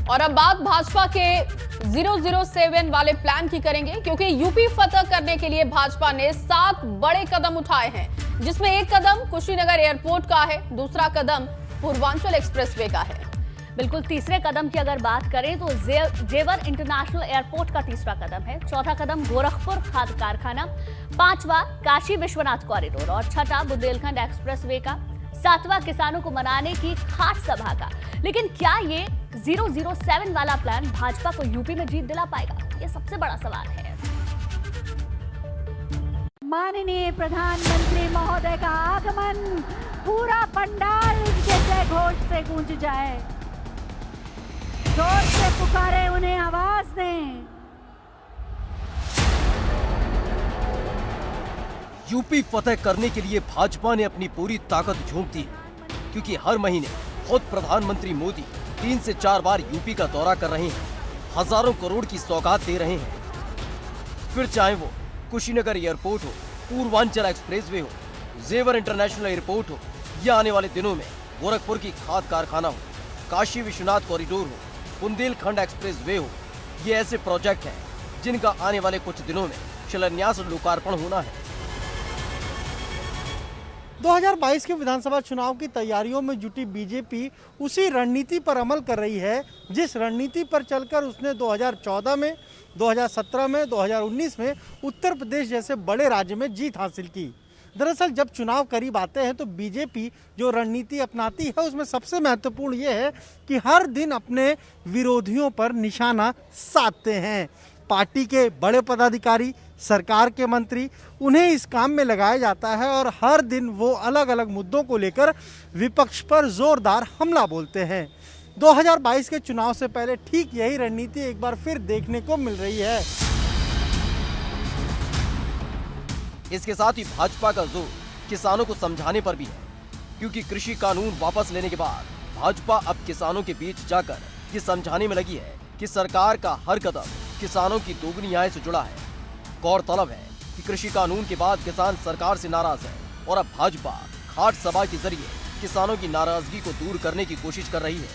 और अब बात भाजपा के 007 वाले प्लान की करेंगे, क्योंकि यूपी फतह करने के लिए भाजपा ने 7 बड़े कदम उठाए हैं, जिसमें एक कदम कुशीनगर एयरपोर्ट का है, दूसरा कदम पूर्वांचल एक्सप्रेसवे का है। बिल्कुल, तीसरे कदम की अगर बात करें तो जेवर इंटरनेशनल एयरपोर्ट का तीसरा कदम है, चौथा कदम गोरखपुर खाद कारखाना, पांचवा काशी विश्वनाथ कॉरिडोर और छठा बुंदेलखंड एक्सप्रेसवे का, सातवां किसानों को मनाने की खास सभा का। लेकिन क्या ये 007 वाला प्लान भाजपा को यूपी में जीत दिला पाएगा? ये सबसे बड़ा सवाल है। माननीय प्रधानमंत्री महोदय का आगमन पूरा पंडाल के जय घोष से गूंज जाए, जोर से पुकारे, उन्हें आवाज दें। यूपी फतह करने के लिए भाजपा ने अपनी पूरी ताकत झोंक दी है, क्योंकि हर महीने खुद प्रधानमंत्री मोदी 3 से 4 बार यूपी का दौरा कर रहे हैं, हजारों करोड़ की सौगात दे रहे हैं। फिर चाहे वो कुशीनगर एयरपोर्ट हो, पूर्वांचल एक्सप्रेसवे हो, जेवर इंटरनेशनल एयरपोर्ट हो, या आने वाले दिनों में गोरखपुर की खाद कारखाना हो, काशी विश्वनाथ कॉरिडोर हो, बुंदेलखंड एक्सप्रेसवे हो, ये ऐसे प्रोजेक्ट हैं जिनका आने वाले कुछ दिनों में शिलान्यास और लोकार्पण होना है। 2022 के विधानसभा चुनाव की तैयारियों में जुटी बीजेपी उसी रणनीति पर अमल कर रही है, जिस रणनीति पर चलकर उसने 2014 में, 2017 में, 2019 में उत्तर प्रदेश जैसे बड़े राज्य में जीत हासिल की। दरअसल जब चुनाव करीब आते हैं तो बीजेपी जो रणनीति अपनाती है उसमें सबसे महत्वपूर्ण ये है कि हर दिन अपने विरोधियों पर निशाना साधते हैं। पार्टी के बड़े पदाधिकारी, सरकार के मंत्री, उन्हें इस काम में लगाया जाता है और हर दिन वो अलग अलग मुद्दों को लेकर विपक्ष पर जोरदार हमला बोलते हैं। 2022 के चुनाव से पहले ठीक यही रणनीति एक बार फिर देखने को मिल रही है। इसके साथ ही भाजपा का जोर किसानों को समझाने पर भी है, क्योंकि कृषि कानून वापस लेने के बाद भाजपा अब किसानों के बीच जाकर ये समझाने में लगी है कि सरकार का हर कदम किसानों की दोगुनी आय से जुड़ा है। गौरतलब है कि कृषि कानून के बाद किसान सरकार से नाराज है और अब भाजपा खाट सभा के जरिए किसानों की नाराजगी को दूर करने की कोशिश कर रही है।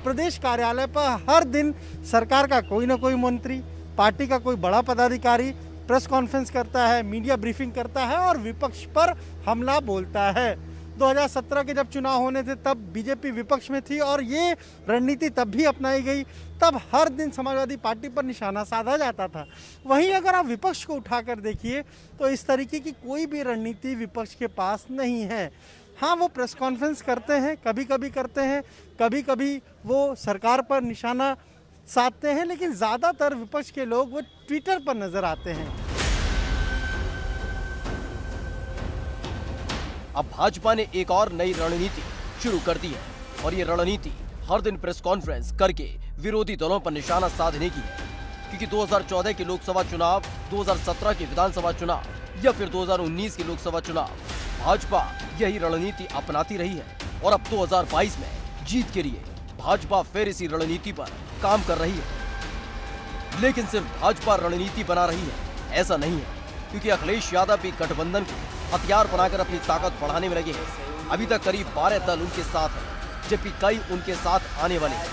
प्रदेश कार्यालय पर हर दिन सरकार का कोई ना कोई मंत्री, पार्टी का कोई बड़ा पदाधिकारी प्रेस कॉन्फ्रेंस करता है, मीडिया ब्रीफिंग करता है और विपक्ष पर हमला बोलता है। 2017 के जब चुनाव होने थे तब बीजेपी विपक्ष में थी और ये रणनीति तब भी अपनाई गई। तब हर दिन समाजवादी पार्टी पर निशाना साधा जाता था। वहीं अगर आप विपक्ष को उठाकर देखिए तो इस तरीके की कोई भी रणनीति विपक्ष के पास नहीं है। हाँ, वो प्रेस कॉन्फ्रेंस करते हैं, कभी कभी करते हैं, कभी कभी वो सरकार पर निशाना साधते हैं, लेकिन ज़्यादातर विपक्ष के लोग वो ट्विटर पर नजर आते हैं। अब भाजपा ने एक और नई रणनीति शुरू कर दी है और ये रणनीति हर दिन प्रेस कॉन्फ्रेंस करके विरोधी दलों पर निशाना साधने की है, क्योंकि 2014 के लोकसभा चुनाव, 2017 के विधानसभा चुनाव या फिर 2019 के लोकसभा चुनाव भाजपा यही रणनीति अपनाती रही है और अब 2022 में जीत के लिए भाजपा फिर इसी रणनीति पर काम कर रही है। लेकिन सिर्फ भाजपा रणनीति बना रही है ऐसा नहीं है, क्योंकि अखिलेश यादव भी गठबंधन को हथियार बनाकर अपनी ताकत बढ़ाने में लगे हैं। अभी तक करीब 12 दल उनके साथ हैं, जबकि कई उनके साथ आने वाले हैं।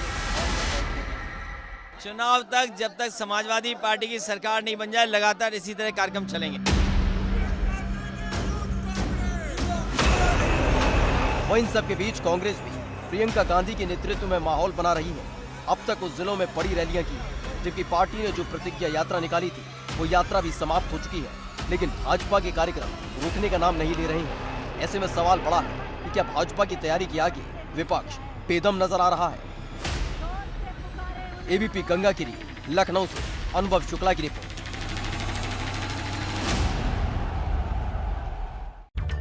चुनाव तक जब तक समाजवादी पार्टी की सरकार नहीं बन जाए, लगातार इसी तरह कार्यक्रम चलेंगे। वहीं इन सब के बीच कांग्रेस भी प्रियंका गांधी के नेतृत्व में माहौल बना रही है। अब तक उस जिलों में बड़ी रैलियां की, जबकि पार्टी ने जो प्रतिज्ञा यात्रा निकाली थी वो यात्रा भी समाप्त हो चुकी है, लेकिन भाजपा के कार्यक्रम रुकने का नाम नहीं ले रहे हैं। ऐसे में सवाल बड़ा है कि क्या भाजपा की तैयारी के आगे विपक्ष बेदम नजर आ रहा है? एबीपी गंगा के लिए लखनऊ से अनुभव शुक्ला की रिपोर्ट।